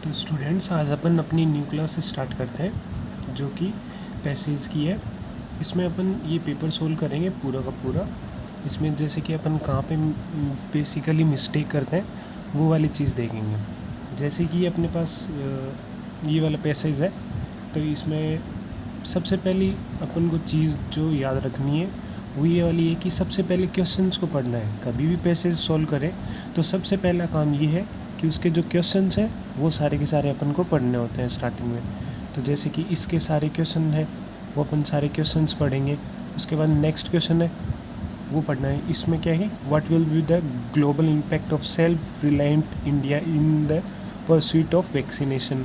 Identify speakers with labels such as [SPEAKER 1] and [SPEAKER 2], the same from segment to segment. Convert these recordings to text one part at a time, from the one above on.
[SPEAKER 1] तो स्टूडेंट्स आज अपन अपनी न्यू क्लास स्टार्ट करते हैं जो कि पैसेज की है। इसमें अपन ये पेपर सोल्व करेंगे पूरा का पूरा। इसमें जैसे कि अपन कहाँ पे बेसिकली मिस्टेक करते हैं वो वाली चीज़ देखेंगे। जैसे कि अपने पास ये वाला पैसेज है, तो इसमें सबसे पहली अपन को चीज़ जो याद रखनी है वो ये वाली है कि सबसे पहले क्वेश्चंस को पढ़ना है। कभी भी पैसेज सॉल्व करें तो सबसे पहला काम ये है कि उसके जो क्वेश्चंस हैं वो सारे के सारे अपन को पढ़ने होते हैं स्टार्टिंग में। तो जैसे कि इसके सारे क्वेश्चन हैं वो अपन सारे क्वेश्चंस पढ़ेंगे। उसके बाद नेक्स्ट क्वेश्चन है वो पढ़ना है। इसमें क्या है, what will be the global impact of self reliant India in the pursuit of vaccination.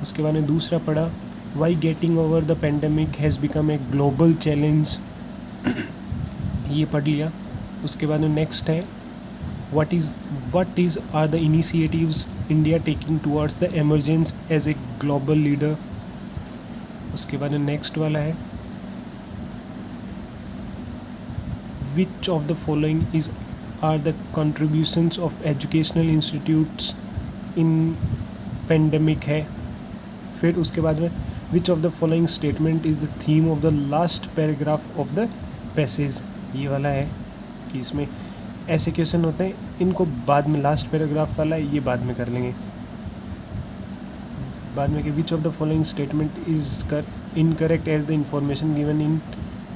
[SPEAKER 1] उसके बाद में दूसरा पढ़ा, why getting over the pandemic has become a global challenge, ये पढ़ लिया। उसके बाद में नेक्स्ट है what is are the initiatives India taking towards the emergence as a global leader। उसके बाद नेक्स्ट वाला है which of the following are the contributions of educational institutes in pandemic है। फिर उसके बाद में which of the following statement is the theme of the last paragraph of the passage, ये वाला है कि इसमें ऐसे क्वेश्चन होते हैं, इनको बाद में लास्ट पैराग्राफ वाला है ये बाद में कर लेंगे बाद में कि which of the following statement is incorrect as the information given in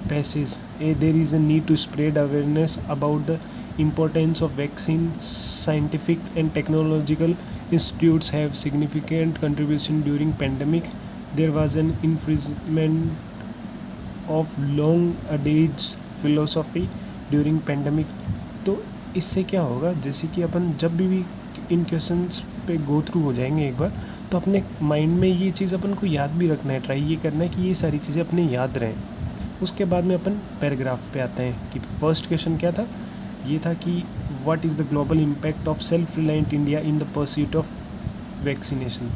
[SPEAKER 1] passage A there is a need to spread awareness about the importance of vaccine scientific and technological institutes have significant contribution during pandemic there was an infringement of long adages philosophy during pandemic. तो इससे क्या होगा, जैसे कि अपन जब भी इन questions पे go through हो जाएंगे एक बार, तो अपने माइंड में ये चीज़ अपन को याद भी रखना है, ट्राई ये करना है कि ये सारी चीज़ें अपने याद रहें। उसके बाद में अपन पैराग्राफ पे आते हैं कि फर्स्ट क्वेश्चन क्या था, ये था कि what is the global impact of self reliant India in the pursuit of vaccination.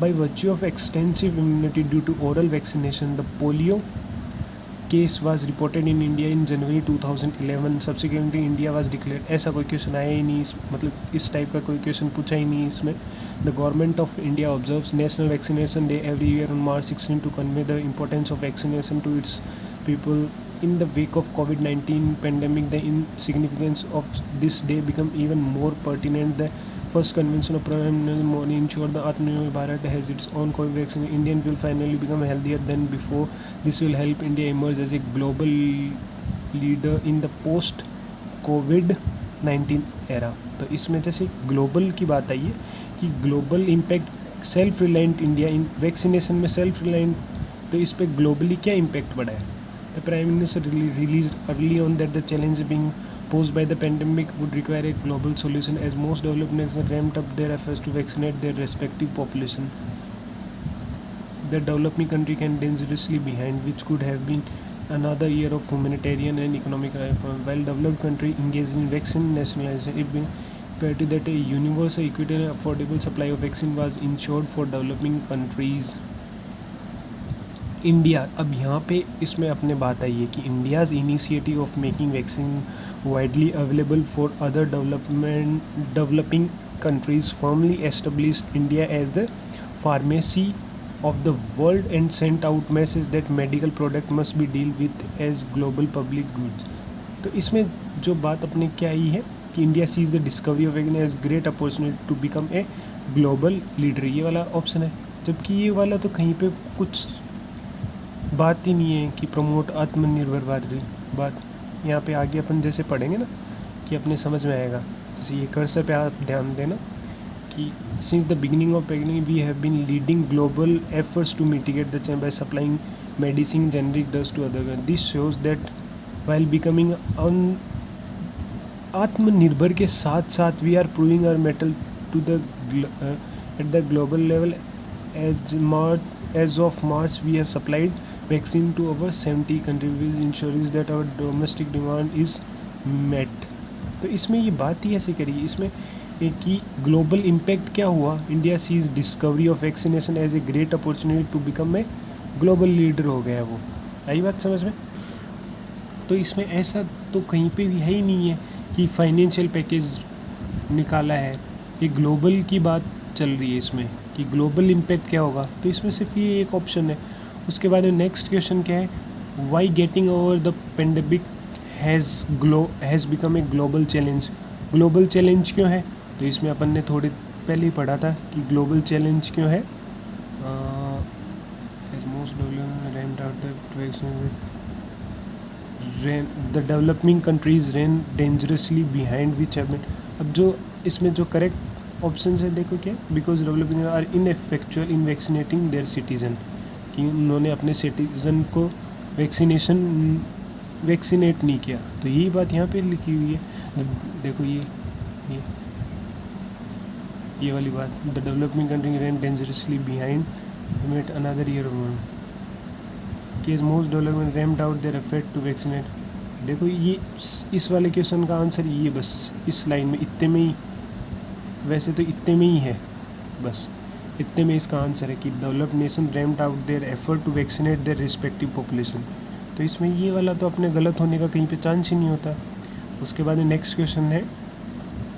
[SPEAKER 1] By virtue of extensive immunity due to oral vaccination the polio case was reported in India in January 2011, subsequently India was declared। ऐसा कोई question आया ही नहीं, मतलब इस type का कोई question पूछा ही नहीं इसमें। The government of India observes national vaccination day every year on March 16 to convey the importance of vaccination to its people in the wake of COVID-19 pandemic। The insignificance of this day become even more pertinent। The first convention of Prime Minister ensured the Atmanirbhar Bharat has its own COVID vaccine। Indian will finally become healthier than before। This will help India emerge as a global leader in the post COVID-19 era। तो इसमें जैसे global की बात आई है कि global impact self reliant India in vaccination में self reliant, तो इस पर ग्लोबली क्या इम्पैक्ट बढ़ा है। The Prime Minister released early on that the challenge being posed by the pandemic would require a global solution as most developed nations ramped up their efforts to vaccinate their respective population। The developing country came dangerously behind, which could have been another year of humanitarian and economic reform, while developed country engaged in vaccine nationalization। It appeared that a universal, equitable and affordable supply of vaccine was ensured for developing countries। India, अब यहाँ पे इसमें अपने बात आई है कि India's initiative of making vaccine widely available for other developing countries firmly established India as the pharmacy of the world and sent out message that medical product must be deal with as global public goods. तो इसमें जो बात अपने क्या आई है कि India sees the discovery of vaccine as great opportunity to become a global leader, ये वाला ऑप्शन है। जबकि ये वाला तो कहीं पे कुछ बात ही नहीं है कि प्रमोट आत्मनिर्भरवाद की बात। यहाँ पे आगे अपन जैसे पढ़ेंगे ना कि अपने समझ में आएगा। जैसे ये कर्सर पे आप ध्यान देना कि सिंस द बिगिनिंग ऑफ पेगनिंग we have been leading global efforts to mitigate the change by supplying medicine generic drugs to other. This shows that while becoming आत्मनिर्भर के साथ साथ we are proving our metal to the at the global level. As of March we have supplied vaccine to over 70 countries ensuring that our domestic demand is met। तो इसमें ये बात ही ऐसे करी इसमें कि ग्लोबल इम्पैक्ट क्या हुआ, India sees discovery of vaccination as a great opportunity to become a global leader हो गया वो। आई बात समझ में। तो इसमें ऐसा तो कहीं पे भी है ही नहीं है कि फाइनेंशियल पैकेज निकाला है, ये ग्लोबल की बात चल रही है इसमें कि ग्लोबल इम्पैक्ट क्या होगा, तो इसमें सिर्फ ये एक ऑप्शन है। उसके बाद में नेक्स्ट क्वेश्चन क्या है, why getting over the pandemic has become a global challenge. Global challenge क्यों है, तो इसमें अपन ने थोड़ी पहले ही पढ़ा था कि ग्लोबल चैलेंज क्यों है। The developing countries run dangerously behind which haven. अब जो इसमें जो करेक्ट ऑप्शन है देखो क्या, because developing are ineffectual in vaccinating their citizen, कि उन्होंने अपने सिटीजन को वैक्सीनेट नहीं किया। तो यही बात यहाँ पे लिखी हुई है, देखो ये वाली बात, the developing country run dangerously behind met another year case most development rammed out their effort to vaccinate. देखो ये इस वाले क्वेश्चन का आंसर ये बस इस लाइन में इतने में ही, वैसे तो इतने में ही है, बस इतने में इसका आंसर है कि developed nation rammed out their effort to vaccinate their respective population. तो इसमें ये वाला तो अपने गलत होने का कहीं पे चांस ही नहीं होता। उसके बाद नेक्स्ट क्वेश्चन है